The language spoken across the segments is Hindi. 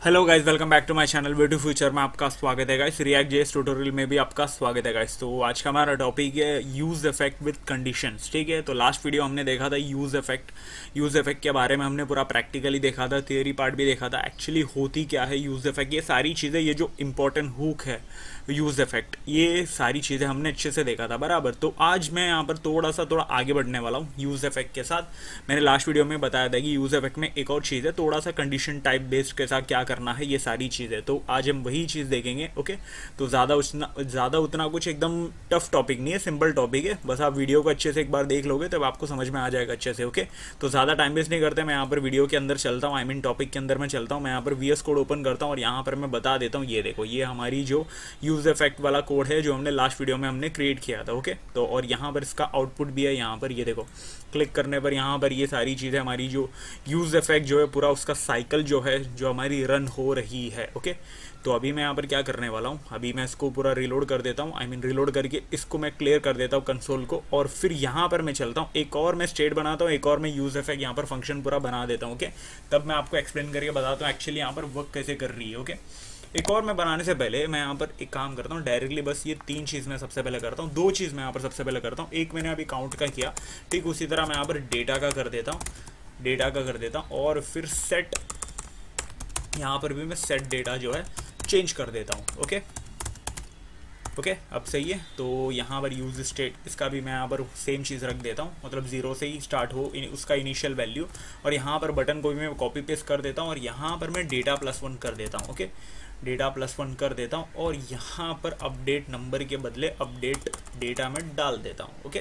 Hello guys, welcome back to my channel way to future में आपका स्वागत है गाइस। रिएक्ट जेएस ट्यूटोरियल में भी आपका स्वागत है गाइस। तो आज का हमारा टॉपिक है यूज इफेक्ट विद कंडीशंस। ठीक है, तो लास्ट वीडियो हमने देखा था यूज इफेक्ट के बारे में हमने पूरा प्रैक्टिकली देखा था, थियरी पार्ट भी देखा था। एक्चुअली होती क्या है यूज इफेक्ट, ये सारी चीज़ें, ये जो इंपॉर्टेंट हुक है यूज इफेक्ट, ये सारी चीज़ें हमने अच्छे से देखा था बराबर। तो आज मैं यहाँ पर थोड़ा आगे बढ़ने वाला हूँ यूज इफेक्ट के साथ। मैंने लास्ट वीडियो में बताया था कि यूज इफेक्ट में एक और चीज़ है, थोड़ा सा कंडीशन टाइप बेस्ड के साथ क्या करना है, ये सारी चीज़ें। तो आज हम वही चीज़ देखेंगे। ओके, तो ज़्यादा उतना कुछ एकदम टफ टॉपिक नहीं है, सिंपल टॉपिक है। बस आप वीडियो को अच्छे से एक बार देख लोगे तब आपको समझ में आ जाएगा अच्छे से। ओके, तो ज़्यादा टाइम वेस्ट नहीं करते, मैं यहाँ पर वीडियो के अंदर चलता हूँ, आई मीन टॉपिक के अंदर मैं चलता हूँ। मैं यहाँ पर VS कोड ओपन करता हूँ और यहाँ पर मैं बता देता हूँ, ये देखो, ये हमारी जो यूज इफेक्ट वाला कोड है जो हमने लास्ट वीडियो में हमने क्रिएट किया था। ओके, तो और यहाँ पर इसका आउटपुट भी है, यहाँ पर ये देखो, क्लिक करने पर यहाँ पर ये सारी चीज़ें हमारी जो यूज इफेक्ट जो है पूरा उसका साइकिल जो है जो हमारी रन हो रही है। ओके, तो अभी मैं यहाँ पर क्या करने वाला हूँ, अभी मैं इसको पूरा रिलोड कर देता हूँ, आई मीन रिलोड करके इसको मैं क्लियर कर देता हूँ कंसोल को, और फिर यहाँ पर मैं चलता हूँ, एक और मैं स्टेट बनाता हूँ, एक और मैं यूज इफेक्ट यहाँ पर फंक्शन पूरा बना देता हूँ। ओके, तब मैं आपको एक्सप्लेन करके बताता हूँ एक्चुअली यहाँ पर वर्क कैसे कर रही है। ओके, एक और मैं बनाने से पहले मैं यहाँ पर एक काम करता हूँ डायरेक्टली, बस ये 3 चीज़ मैं सबसे पहले करता हूँ, 2 चीज़ मैं यहाँ पर सबसे पहले करता हूँ। एक मैंने अभी काउंट का किया, ठीक उसी तरह मैं यहाँ पर डेटा का कर देता हूँ, और फिर सेट, यहाँ पर भी मैं सेट डेटा जो है चेंज कर देता हूँ। ओके, अब सही है। तो यहाँ पर यूज स्टेट, इसका भी मैं यहाँ पर सेम चीज़ रख देता हूँ, मतलब 0 से ही स्टार्ट हो उसका इनिशियल वैल्यू, और यहाँ पर बटन को भी मैं कॉपी पेस्ट कर देता हूँ, और यहाँ पर मैं डेटा +1 कर देता हूँ। ओके, डेटा +1 कर देता हूँ, और यहाँ पर अपडेट नंबर के बदले अपडेट डेटा में डाल देता हूँ। ओके,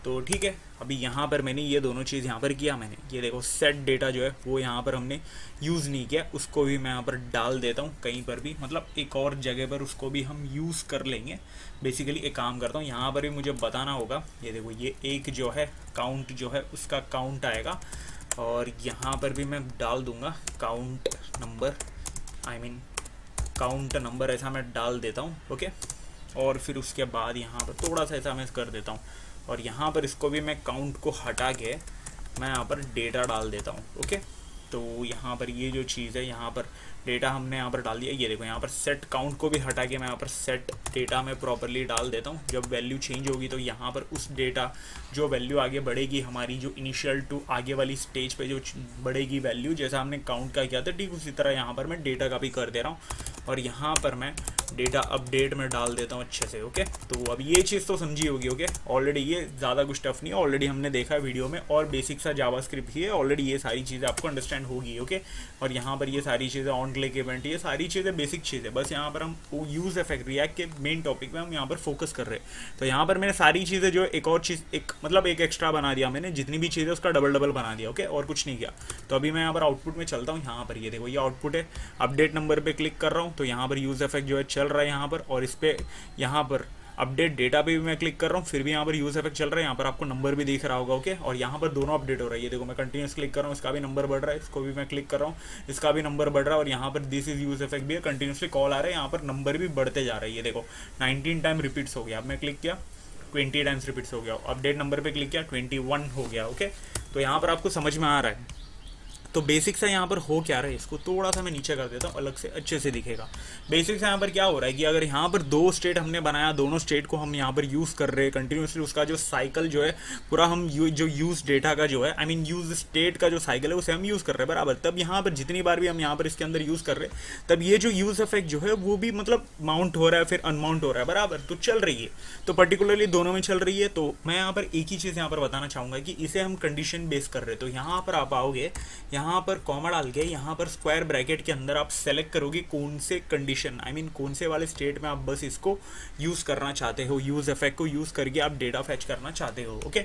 तो ठीक है, अभी यहाँ पर मैंने ये दोनों चीज़ यहाँ पर किया मैंने, ये देखो सेट डेटा जो है वो यहाँ पर हमने यूज़ नहीं किया, उसको भी मैं यहाँ पर डाल देता हूँ कहीं पर भी, मतलब एक और जगह पर उसको भी हम यूज़ कर लेंगे। बेसिकली एक काम करता हूँ, यहाँ पर भी मुझे बताना होगा, ये देखो ये एक जो है काउंट जो है उसका काउंट आएगा, और यहाँ पर भी मैं डाल दूँगा count number, I mean count number ऐसा मैं डाल देता हूँ। ओके, और फिर उसके बाद यहाँ पर थोड़ा सा ऐसा मैं कर देता हूँ, और यहाँ पर इसको भी मैं काउंट को हटा के मैं यहाँ पर डेटा डाल देता हूँ। ओके, तो यहाँ पर ये जो चीज़ है, यहाँ पर डेटा हमने यहाँ पर डाल दिया, ये देखो यहाँ पर सेट काउंट को भी हटा के मैं यहाँ पर सेट डेटा में प्रॉपरली डाल देता हूँ। जब वैल्यू चेंज होगी तो यहाँ पर उस डेटा जो वैल्यू आगे बढ़ेगी हमारी, जो इनिशियल टू आगे वाली स्टेज पे जो बढ़ेगी वैल्यू, जैसा हमने काउंट का किया था ठीक उसी तरह यहाँ पर मैं डेटा का भी कर दे रहा हूँ, और यहाँ पर मैं डेटा अपडेट में डाल देता हूँ अच्छे से। ओके, तो अब ये चीज़ तो समझी होगी। ओके, ऑलरेडी ये ज़्यादा कुछ टफ नहीं है, ऑलरेडी हमने देखा है वीडियो में, और बेसिक सा जावास्क्रिप्ट ही है, ऑलरेडी ये सारी चीज़ें आपको अंडरस्टैंड होगी। ओके, और यहाँ पर ये सारी चीज़ें ऑन क्लिक इवेंट, ये सारी चीज़ें बेसिक चीज़ें, बस यहाँ पर हम यूज़ इफेक्ट रिएक्ट के मेन टॉपिक में हम यहाँ पर फोकस कर रहे हैं। तो यहाँ पर मैंने सारी चीज़ें जो एक और चीज़, एक मतलब एक एक्स्ट्रा बना दिया मैंने, जितनी भी चीज़ें उसका डबल बना दिया। ओके, और कुछ नहीं किया। तो अभी मैं यहाँ पर आउटपुट में चलता हूँ, यहाँ पर ये देखो ये आउटपुट है, अपडेट नंबर पर क्लिक कर रहा हूँ तो यहाँ पर यूज़ इफेक्ट जो है चल रहा है यहाँ पर, और इस पर यहाँ पर अपडेट डेटा पे भी मैं क्लिक कर रहा हूँ, फिर भी यहाँ पर यूज इफेक्ट चल रहा है, यहाँ पर आपको नंबर भी दिख रहा होगा। ओके, और यहाँ पर दोनों अपडेट हो रहा है, ये देखो मैं कंटिन्यूस क्लिक कर रहा हूँ, इसका भी नंबर बढ़ रहा है, इसको भी मैं क्लिक कर रहा हूँ, इसका भी नंबर बढ़ रहा है, और यहाँ पर दिस इज यूज इफेक्ट भी है, कंटिन्यूसली कॉल आ रहा है, यहाँ पर नंबर भी बढ़ते जा रहा है। ये देखो 19 टाइम रिपीट्स हो गया, अब मैं क्लिक किया 20 टाइम्स रिपीट्स हो गया, अपडेट नंबर पर क्लिक किया 21 हो गया। ओके, तो यहाँ पर आपको समझ में आ रहा है। तो बेसिक सा यहाँ पर हो क्या रहा है, इसको थोड़ा सा मैं नीचे कर देता हूँ, अलग से अच्छे से दिखेगा। बेसिक सा यहाँ पर क्या हो रहा है कि अगर यहाँ पर 2 स्टेट हमने बनाया, दोनों स्टेट को हम यहाँ पर यूज़ कर रहे हैं कंटिन्यूसली, उसका जो साइकिल जो है पूरा हम जो यूज़ डेटा का जो है, आई मीन यूज़ स्टेट का जो साइकिल है उसे हम यूज़ कर रहे हैं बराबर। तब यहाँ पर जितनी बार भी हम यहाँ पर इसके अंदर यूज़ कर रहे हैं, तब ये जो यूज़ इफेक्ट जो है वो भी मतलब माउंट हो रहा है, फिर अनमाउंट हो रहा है बराबर, तो चल रही है। तो पर्टिकुलरली दोनों में चल रही है। तो मैं यहाँ पर एक ही चीज़ यहाँ पर बताना चाहूँगा कि इसे हम कंडीशन बेस कर रहे हैं। तो यहाँ पर आप आओगे, यहाँ पर कॉमा डाल के यहाँ पर स्क्वायर ब्रैकेट के अंदर आप सेलेक्ट करोगे कौन से कंडीशन, आई मीन कौन से वाले स्टेट में आप बस इसको यूज़ करना चाहते हो, यूज़ इफेक्ट को यूज़ करके आप डेटा फैच करना चाहते हो। ओके,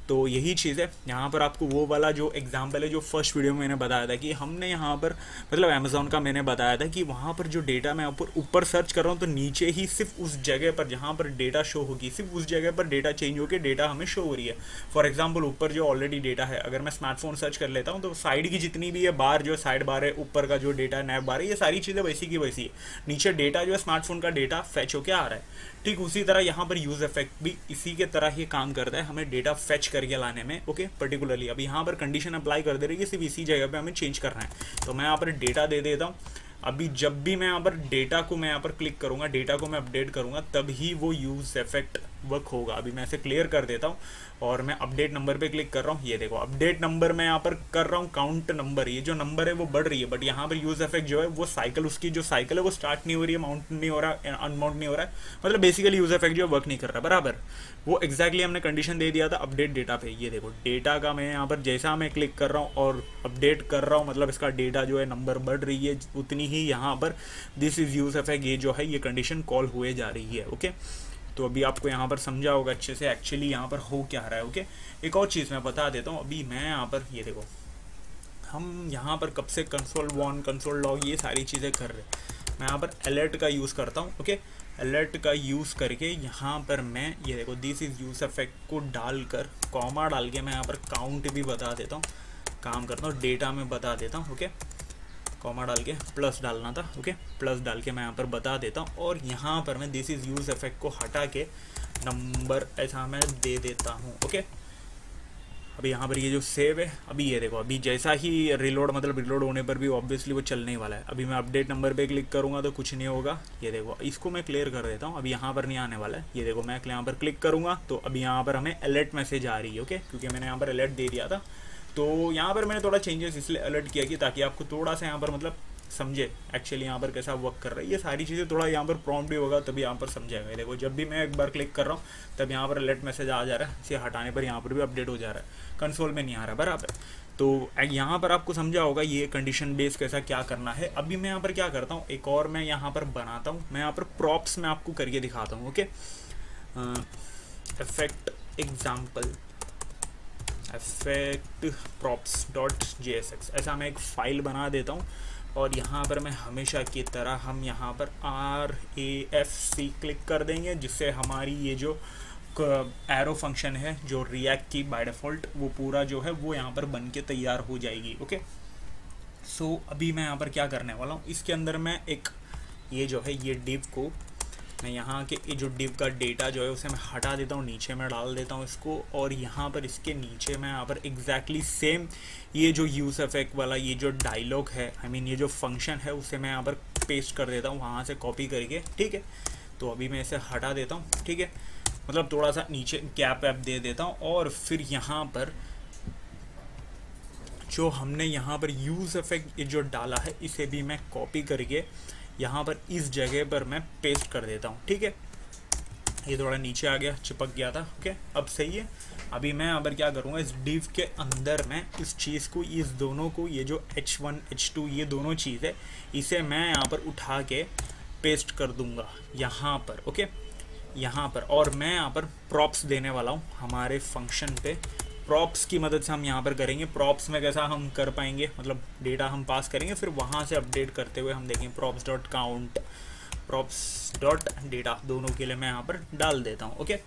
तो यही चीज़ है। यहाँ पर आपको वो वाला जो एग्जाम्पल है जो फर्स्ट वीडियो में मैंने बताया था कि हमने यहाँ पर मतलब अमेजोन का मैंने बताया था कि वहाँ पर जो डेटा मैं ऊपर सर्च कर रहा हूँ तो नीचे ही सिर्फ उस जगह पर जहाँ पर डेटा शो होगी, सिर्फ उस जगह पर डेटा चेंज होकर डेटा हमें शो हो रही है। फॉर एग्जाम्पल ऊपर जो ऑलरेडी डेटा है, अगर मैं स्मार्टफोन सर्च कर लेता हूँ तो साइड की जितनी भी है बार, जो साइड बार है, ऊपर का जो डेटा नैब बार है, ये सारी चीज़ें वैसी की वैसी है। नीचे डेटा जो है स्मार्टफोन का डेटा फैच होकर आ रहा है। ठीक उसी तरह यहाँ पर यूज इफेक्ट भी इसी के तरह ही काम करता है, हमें डेटा फेच करके लाने में। ओके, पर्टिकुलरली अब यहाँ पर कंडीशन अप्लाई कर दे रही है, सिर्फ इसी जगह पे हमें चेंज करना है। तो मैं यहाँ पर डेटा दे देता हूँ, अभी जब भी मैं यहाँ पर डेटा को मैं यहाँ पर क्लिक करूँगा, डेटा को मैं अपडेट करूँगा, तब ही वो यूज़ इफेक्ट वर्क होगा। अभी मैं इसे क्लियर कर देता हूँ और मैं अपडेट नंबर पे क्लिक कर रहा हूँ। ये देखो अपडेट नंबर मैं यहाँ पर कर रहा हूँ, काउंट नंबर, ये जो नंबर है वो बढ़ रही है, बट यहाँ पर यूज़ इफेक्ट जो है वो साइकिल, उसकी जो साइकिल है वो स्टार्ट नहीं हो रही है, माउंट नहीं हो रहा है, अनमाउंट नहीं हो रहा है, मतलब बेसिकली यूज़ इफेक्ट जो है वर्क नहीं कर रहा बराबर। वो एग्जैक्टली हमने कंडीशन दे दिया था अपडेट डेटा पे। ये देखो डेटा का मैं यहाँ पर जैसा मैं क्लिक कर रहा हूँ और अपडेट कर रहा हूँ, मतलब इसका डेटा जो है नंबर बढ़ रही है, उतनी ही यहाँ पर दिस इज यूज इफेक्ट, ये जो है ये कंडीशन कॉल हुए जा रही है। ओके, तो अभी आपको यहाँ पर समझा होगा अच्छे से एक्चुअली यहाँ पर हो क्या रहा है। ओके, एक और चीज़ मैं बता देता हूँ। अभी मैं यहाँ पर ये देखो, हम यहाँ पर कब से कंसोल वन, कंसोल लॉग, ये सारी चीज़ें कर रहे हैं। मैं यहाँ पर अलर्ट का यूज़ करता हूँ। ओके, अलर्ट का यूज़ करके यहाँ पर मैं ये देखो दिस इज़ यूज इफेक्ट को डालकर कॉमा डाल के मैं यहाँ पर काउंट भी बता देता हूँ, काम करता हूँ, डेटा में बता देता हूँ। ओके, कॉमा डाल के प्लस डालना था। ओके, प्लस डाल के मैं यहाँ पर बता देता हूँ और यहाँ पर मैं दिस इज़ यूज इफेक्ट को हटा के नंबर ऐसा मैं दे देता हूँ। ओके, अभी यहाँ पर ये जो सेव है, अभी ये देखो, अभी जैसा ही रिलोड, मतलब रिलोड होने पर भी ऑब्वियसली वो चलने वाला है। अभी मैं अपडेट नंबर पे क्लिक करूँगा तो कुछ नहीं होगा। ये देखो, इसको मैं क्लियर कर देता हूँ, अभी यहाँ पर नहीं आने वाला है। ये देखो मैं यहाँ पर क्लिक करूँगा तो अभी यहाँ पर हमें अलर्ट मैसेज आ रही है। ओके, क्योंकि मैंने यहाँ पर अलर्ट दे दिया था, तो यहाँ पर मैंने थोड़ा चेंजेस इसलिए अलर्ट किया कि ताकि आपको थोड़ा सा यहाँ पर मतलब समझे एक्चुअली यहाँ पर कैसा वर्क कर रहा है। ये सारी चीज़ें थोड़ा यहाँ पर प्रॉम्प्ट भी होगा तभी यहाँ पर समझाएगा। देखो जब भी मैं एक बार क्लिक कर रहा हूँ तब यहाँ पर अलर्ट मैसेज आ जा रहा है, इसे हटाने पर यहाँ पर भी अपडेट हो जा रहा है, कंसोल में नहीं आ रहा बराबर। तो यहाँ पर आपको समझा होगा ये कंडीशन बेस कैसा क्या करना है। अभी मैं यहाँ पर क्या करता हूँ, एक और मैं यहाँ पर बनाता हूँ, मैं यहाँ पर प्रॉप्स में आपको करके दिखाता हूँ। Okay, effect example effect props dot JSX, ऐसा मैं एक फाइल बना देता हूँ और यहाँ पर मैं हमेशा की तरह हम यहाँ पर RAFC क्लिक कर देंगे, जिससे हमारी ये जो एरो फंक्शन है जो रिएक्ट की बाय डिफ़ॉल्ट वो पूरा जो है वो यहाँ पर बन के तैयार हो जाएगी। ओके, सो अभी मैं यहाँ पर क्या करने वाला हूँ, इसके अंदर मैं एक ये जो है ये डिव को मैं यहाँ के ये जो डिव का डेटा जो है उसे मैं हटा देता हूँ, नीचे मैं डाल देता हूँ इसको, और यहाँ पर इसके नीचे मैं यहाँ पर एग्जैक्टली सेम ये जो यूज इफेक्ट वाला ये जो डायलॉग है, आई मीन ये जो फंक्शन है उसे मैं यहाँ पर पेस्ट कर देता हूँ वहाँ से कॉपी करके। ठीक है, तो अभी मैं इसे हटा देता हूँ। ठीक है, मतलब थोड़ा सा नीचे कैप वैप दे देता हूँ और फिर यहाँ पर जो हमने यहाँ पर यूज इफेक्ट ये जो डाला है इसे भी मैं कॉपी करके यहाँ पर इस जगह पर मैं पेस्ट कर देता हूँ। ठीक है, ये थोड़ा नीचे आ गया, चिपक गया था। ओके, अब सही है। अभी मैं यहाँ पर क्या करूँगा, इस डिव के अंदर मैं इस चीज़ को, इस दोनों को, ये जो H1 H2 ये दोनों चीज़ है, इसे मैं यहाँ पर उठा के पेस्ट कर दूँगा यहाँ पर। ओके, यहाँ पर, और मैं यहाँ पर प्रॉप्स देने वाला हूँ हमारे फंक्शन पे। प्रॉप्स की मदद से हम यहाँ पर करेंगे। प्रॉप्स में कैसा हम कर पाएंगे, मतलब डेटा हम पास करेंगे, फिर वहाँ से अपडेट करते हुए हम देखेंगे props dot count, props dot data, दोनों के लिए मैं यहाँ पर डाल देता हूँ। ओके,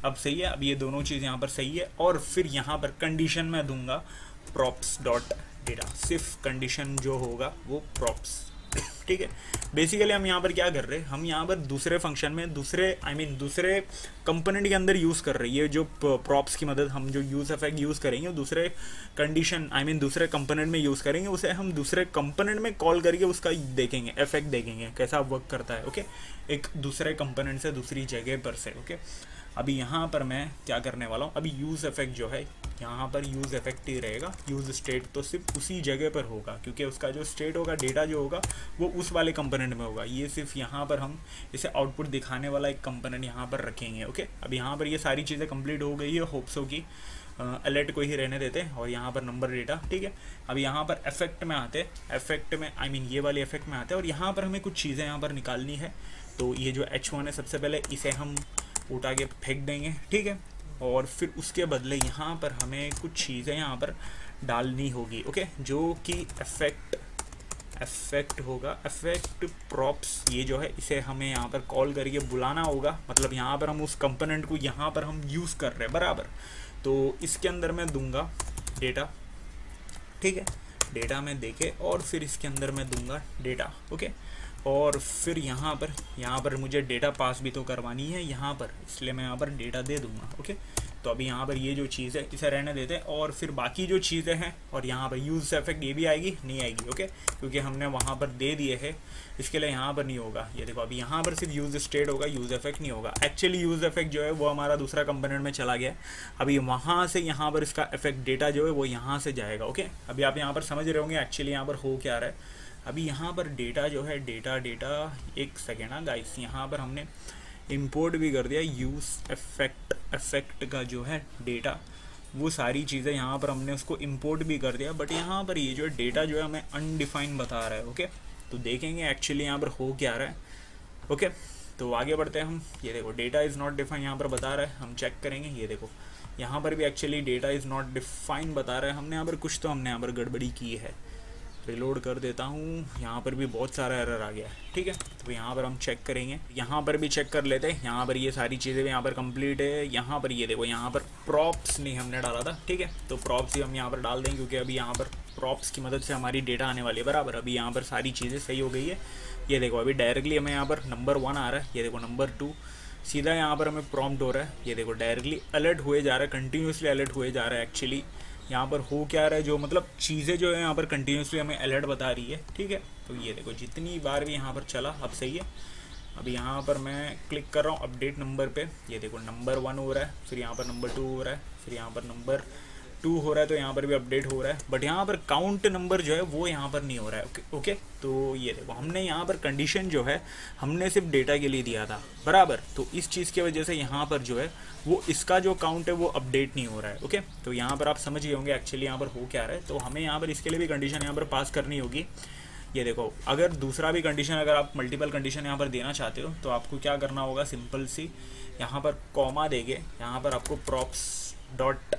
अब सही है। अब ये दोनों चीज़ यहाँ पर सही है, और फिर यहाँ पर कंडीशन में दूंगा प्रॉप्स डॉट डेटा, सिर्फ कंडीशन जो होगा वो प्रॉप्स। ठीक है, बेसिकली हम यहाँ पर क्या कर रहे हैं, हम यहाँ पर दूसरे फंक्शन में दूसरे दूसरे कंपोनेंट के अंदर यूज़ कर रहे हैं। ये जो प्रॉप्स की मदद हम जो यूज़ इफेक्ट यूज़ करेंगे दूसरे कंडीशन दूसरे कंपोनेंट में यूज़ करेंगे, उसे हम दूसरे कंपोनेंट में कॉल करके उसका देखेंगे, इफेक्ट देखेंगे कैसा वर्क करता है। ओके, एक दूसरे कंपोनेंट से दूसरी जगह पर से। ओके, अभी यहाँ पर मैं क्या करने वाला हूँ, अभी यूज़ इफेक्ट जो है यहाँ पर यूज़ इफेक्ट ही रहेगा, यूज़ स्टेट तो सिर्फ उसी जगह पर होगा, क्योंकि उसका जो स्टेट होगा, डेटा जो होगा वो उस वाले कंपोनेंट में होगा। ये सिर्फ यहाँ पर हम इसे आउटपुट दिखाने वाला एक कंपोनेंट यहाँ पर रखेंगे। ओके, अब यहाँ पर ये सारी चीज़ें कंप्लीट हो गई है, होप्सो की अलर्ट को ही रहने देते हैं, और यहाँ पर नंबर डेटा। ठीक है, अब यहाँ पर इफेक्ट में आते हैं, इफेक्ट में ये वाले इफेक्ट में आते हैं, और यहाँ पर हमें कुछ चीज़ें यहाँ पर निकालनी है। तो ये जो H1 है, सबसे पहले इसे हम उठा के फेंक देंगे। ठीक है, और फिर उसके बदले यहाँ पर हमें कुछ चीज़ें यहाँ पर डालनी होगी। ओके, जो कि इफेक्ट होगा, इफेक्ट प्रॉप्स, ये जो है इसे हमें यहाँ पर कॉल करके बुलाना होगा। मतलब यहाँ पर हम उस कंपोनेंट को यहाँ पर हम यूज़ कर रहे हैं बराबर। तो इसके अंदर मैं दूंगा डेटा। ठीक है, डेटा में देखे, और फिर इसके अंदर मैं दूंगा डेटा। ओके, और फिर यहाँ पर मुझे डेटा पास भी तो करवानी है यहाँ पर, इसलिए मैं यहाँ पर डेटा दे दूँगा। ओके, तो अभी यहाँ पर ये जो चीज़ है इसे रहने देते हैं, और फिर बाकी जो चीज़ें हैं और यहाँ पर यूज इफेक्ट ये भी आएगी नहीं आएगी, ओके, क्योंकि हमने वहाँ पर दे दिए है, इसके लिए यहाँ पर नहीं होगा। ये देखो अभी यहाँ पर सिर्फ यूज स्टेट होगा, यूज इफेक्ट नहीं होगा। एक्चुअली यूज इफेक्ट जो है वो हमारा दूसरा कंपोनेंट में चला गया है, अभी वहाँ से यहाँ पर इसका इफेक्ट डेटा जो है वो यहाँ से जाएगा, ओके। अभी आप यहाँ पर समझ रहे होंगे एक्चुअली यहाँ पर हो क्या रहा है। अभी यहाँ पर डेटा जो है डेटा एक सेकेंड हाँ गाइस, यहाँ पर हमने इंपोर्ट भी कर दिया यूज इफेक्ट का जो है डेटा, वो सारी चीज़ें यहाँ पर हमने उसको इंपोर्ट भी कर दिया, बट यहाँ पर ये जो डेटा जो है हमें अनडिफाइंड बता रहा है, ओके। तो देखेंगे एक्चुअली यहाँ पर हो क्या रहा है, ओके। तो आगे बढ़ते हैं हम। ये देखो डेटा इज़ नॉट डिफाइन यहाँ पर बता रहा है, हम चेक करेंगे। ये देखो यहाँ पर भी actually data is not define बता रहा है, हमने यहाँ पर कुछ तो हमने यहाँ पर गड़बड़ी की है। रिलोड कर देता हूँ, यहाँ पर भी बहुत सारा एरर आ गया है, ठीक है। तो यहाँ पर हम चेक करेंगे, यहाँ पर भी चेक कर लेते हैं। यहाँ पर ये सारी चीज़ें भी यहाँ पर कंप्लीट है। यहाँ पर ये देखो यहाँ पर प्रॉप्स नहीं हमने डाला था, ठीक है, तो प्रॉप्स ही हम यहाँ पर डाल देंगे, क्योंकि अभी यहाँ पर प्रॉप्स की मदद से हमारी डेटा आने वाली है बराबर। अभी यहाँ पर सारी चीज़ें सही हो गई है। ये देखो अभी डायरेक्टली हमें यहाँ पर नंबर 1 आ रहा है, ये देखो नंबर 2 सीधा यहाँ पर हमें प्रॉम्प्ट हो रहा है। ये देखो डायरेक्टली अलर्ट हुए जा रहा है, कंटिन्यूसली अलर्ट हुए जा रहा है। एक्चुअली यहाँ पर हो क्या रहा है, जो मतलब चीज़ें जो है यहाँ पर कंटिन्यूसली हमें अलर्ट बता रही है, ठीक है। तो ये देखो जितनी बार भी यहाँ पर चला अब सही है। अभी यहाँ पर मैं क्लिक कर रहा हूँ अपडेट नंबर पे, ये देखो नंबर 1 हो रहा है, फिर यहाँ पर नंबर 2 हो रहा है, फिर यहाँ पर नंबर 2 हो रहा है, तो यहाँ पर भी अपडेट हो रहा है। बट यहाँ पर काउंट नंबर जो है वो यहाँ पर नहीं हो रहा है, ओके। तो ये देखो हमने यहाँ पर कंडीशन जो है हमने सिर्फ डेटा के लिए दिया था बराबर, तो इस चीज़ की वजह से यहाँ पर जो है वो इसका जो काउंट है वो अपडेट नहीं हो रहा है, ओके। तो यहाँ पर आप समझ गए होंगे एक्चुअली यहाँ पर हो क्या रहा है। तो हमें यहाँ पर इसके लिए भी कंडीशन यहाँ पर पास करनी होगी। ये देखो अगर दूसरा भी कंडीशन, अगर आप मल्टीपल कंडीशन यहाँ पर देना चाहते हो तो आपको क्या करना होगा, सिंपल सी यहाँ पर कॉमा देंगे, यहाँ पर आपको प्रॉप्स डॉट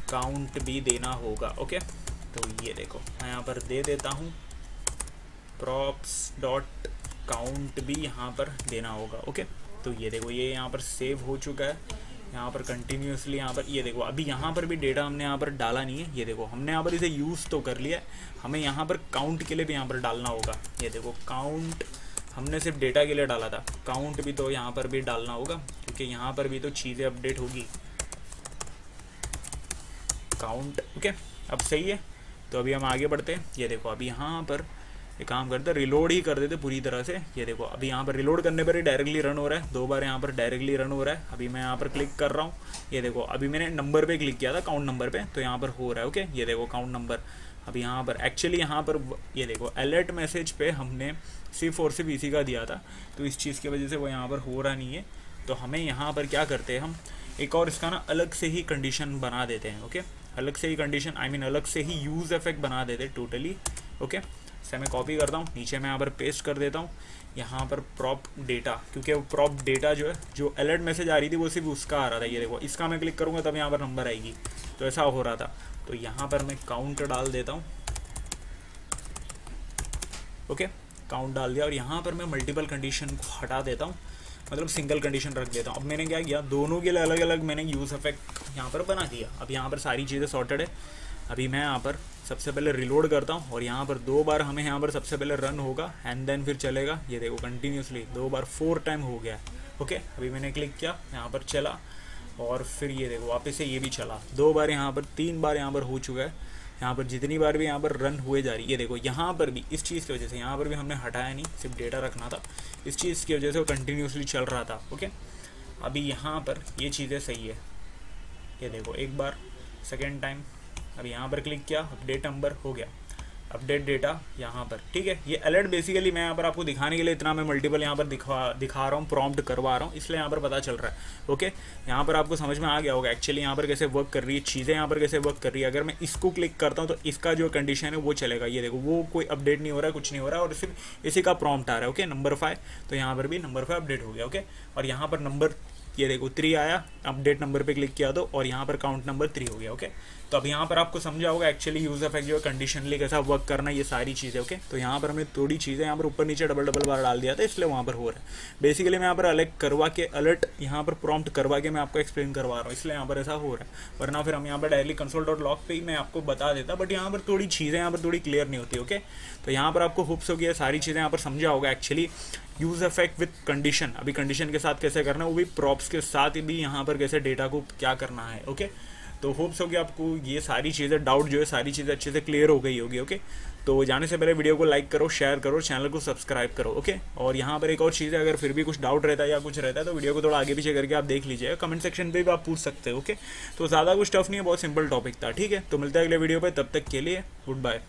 काउंट भी देना होगा, ओके। तो ये देखो मैं यहाँ पर दे देता हूँ प्रॉप्स डॉट काउंट भी यहाँ पर देना होगा, ओके। तो ये देखो ये यहाँ पर सेव हो चुका है, यहाँ पर कंटिन्यूसली यहाँ पर ये देखो अभी यहाँ पर भी डेटा हमने यहाँ पर डाला नहीं है। ये देखो हमने यहाँ पर इसे यूज़ तो कर लिया है, हमें यहाँ पर काउंट के लिए भी यहाँ पर डालना होगा। ये देखो काउंट हमने सिर्फ डेटा के लिए डाला था, काउंट भी तो यहाँ पर भी डालना होगा, क्योंकि यहाँ पर भी तो चीज़ें अपडेट होगी। काउंट, ओके, अब सही है। तो अभी हम आगे बढ़ते हैं। ये देखो अभी यहाँ पर एक काम करते, रिलोड ही कर देते पूरी तरह से। ये देखो अभी यहाँ पर रिलोड करने पर ही डायरेक्टली रन हो रहा है, 2 बार यहाँ पर डायरेक्टली रन हो रहा है। अभी मैं यहाँ पर क्लिक कर रहा हूँ, ये देखो अभी मैंने नंबर पे क्लिक किया था, काउंट नंबर पे, तो यहाँ पर हो रहा है, ओके। ये देखो काउंट नंबर अभी यहाँ पर एक्चुअली यहाँ पर ये देखो अलर्ट मैसेज पे हमने सिर्फ और सिर्फ इसी का दिया था, तो इस चीज़ की वजह से वो यहाँ पर हो रहा नहीं है। तो हमें यहाँ पर क्या करते हैं, हम एक और इसका ना अलग से ही कंडीशन बना देते हैं, ओके। अलग से ही कंडीशन अलग से ही यूज़ इफेक्ट बना देते हैं टोटली, ओके। इसे मैं कॉपी करता हूँ, नीचे मैं यहाँ पर पेस्ट कर देता हूँ। यहाँ पर प्रॉप डेटा, क्योंकि वो प्रॉप डेटा जो है, जो अलर्ट मैसेज आ रही थी वो सिर्फ उसका आ रहा था। ये देखो इसका मैं क्लिक करूँगा तब यहाँ पर नंबर आएगी, तो ऐसा हो रहा था। तो यहाँ पर मैं काउंट डाल देता हूँ, ओके, काउंट डाल दिया। और यहाँ पर मैं मल्टीपल कंडीशन को हटा देता हूँ, मतलब सिंगल कंडीशन रख देता हूँ। अब मैंने क्या किया, दोनों के लिए अलग अलग मैंने यूज़ इफेक्ट यहाँ पर बना दिया। अब यहाँ पर सारी चीज़ें सॉर्टेड है। अभी मैं यहाँ पर सबसे पहले रिलोड करता हूँ, और यहाँ पर 2 बार हमें यहाँ पर सबसे पहले रन होगा एंड देन फिर चलेगा। ये देखो कंटिन्यूसली 2 बार 4 टाइम हो गया, ओके। अभी मैंने क्लिक किया, यहाँ पर चला, और फिर ये देखो वापस से ये भी चला 2 बार, यहाँ पर 3 बार यहाँ पर हो चुका है। यहाँ पर जितनी बार भी यहाँ पर रन हुए जा रही है, ये देखो यहाँ पर भी इस चीज़ की वजह से यहाँ पर भी हमने हटाया नहीं, सिर्फ डेटा रखना था, इस चीज़ की वजह से वो कंटिन्यूसली चल रहा था, ओके। अभी यहाँ पर ये चीज़ें सही है। ये देखो एक बार सेकेंड टाइम, अभी यहाँ पर क्लिक किया, अपडेट नंबर हो गया, अपडेट डेटा यहाँ पर, ठीक है। ये अलर्ट बेसिकली मैं यहाँ पर आपको दिखाने के लिए इतना मैं मल्टीपल यहाँ पर दिखा रहा हूँ, प्रॉम्प्ट करवा रहा हूँ, इसलिए यहाँ पर पता चल रहा है, ओके। यहाँ पर आपको समझ में आ गया होगा एक्चुअली यहाँ पर कैसे वर्क कर रही है चीज़ें, यहाँ पर कैसे वर्क कर रही है। अगर मैं इसको क्लिक करता हूँ तो इसका जो कंडीशन है वो चलेगा। ये देखो वो कोई अपडेट नहीं हो रहा है, कुछ नहीं हो रहा है, और सिर्फ इसी का प्रॉम्प्ट आ रहा है, ओके, नंबर 5। तो यहाँ पर भी नंबर 5 अपडेट हो गया, ओके। और यहाँ पर नंबर ये देखो 3 आया, अपडेट नंबर पे क्लिक किया तो, और यहाँ पर काउंट नंबर 3 हो गया, ओके। तो अब यहाँ पर आपको समझा होगा एक्चुअली यूज इफेक्ट जो है कंडीशनली कैसा वर्क करना, ये सारी चीज़ें, ओके। तो यहाँ पर हमने थोड़ी चीज़ें यहाँ पर ऊपर नीचे डबल बार डाल दिया था, इसलिए वहाँ पर हो रहा है। बेसिकली मैं यहाँ पर अलग करवा के अलर्ट यहाँ पर प्रॉम्प्ट करवा के मैं आपको एक्सप्लेन करवा रहा हूँ, इसलिए यहाँ पर ऐसा हो रहा है। वरना फिर हम यहाँ पर डायरेक्टली console.log पे ही मैं आपको बता देता, बट यहाँ पर थोड़ी चीज़ें यहाँ पर थोड़ी क्लियर नहीं होती, ओके। तो यहाँ पर आपको होप्स हो गया सारी चीज़ें यहाँ पर समझा होगा actually use effect with condition, अभी कंडीशन के साथ कैसे करना है, वो भी प्रॉप्स के साथ भी यहाँ पर कैसे डेटा को क्या करना है। ओके, तो होप्स हो कि आपको ये सारी चीज़ें, डाउट जो है सारी चीज़ें अच्छे से क्लियर हो गई होगी। ओके, तो जाने से पहले वीडियो को लाइक करो, शेयर करो, चैनल को सब्सक्राइब करो। ओके, और यहाँ पर एक और चीज़ है, अगर फिर भी कुछ डाउट रहता है या कुछ रहता है तो वीडियो को थोड़ा आगे पीछे करके आप देख लीजिएगा, कमेंट सेक्शन पे भी आप पूछ सकते हो। ओके, तो ज़्यादा कुछ टफ नहीं है, बहुत सिंपल टॉपिक था। ठीक है, तो मिलते हैं अगले वीडियो पे, तब तक के लिए गुड बाय।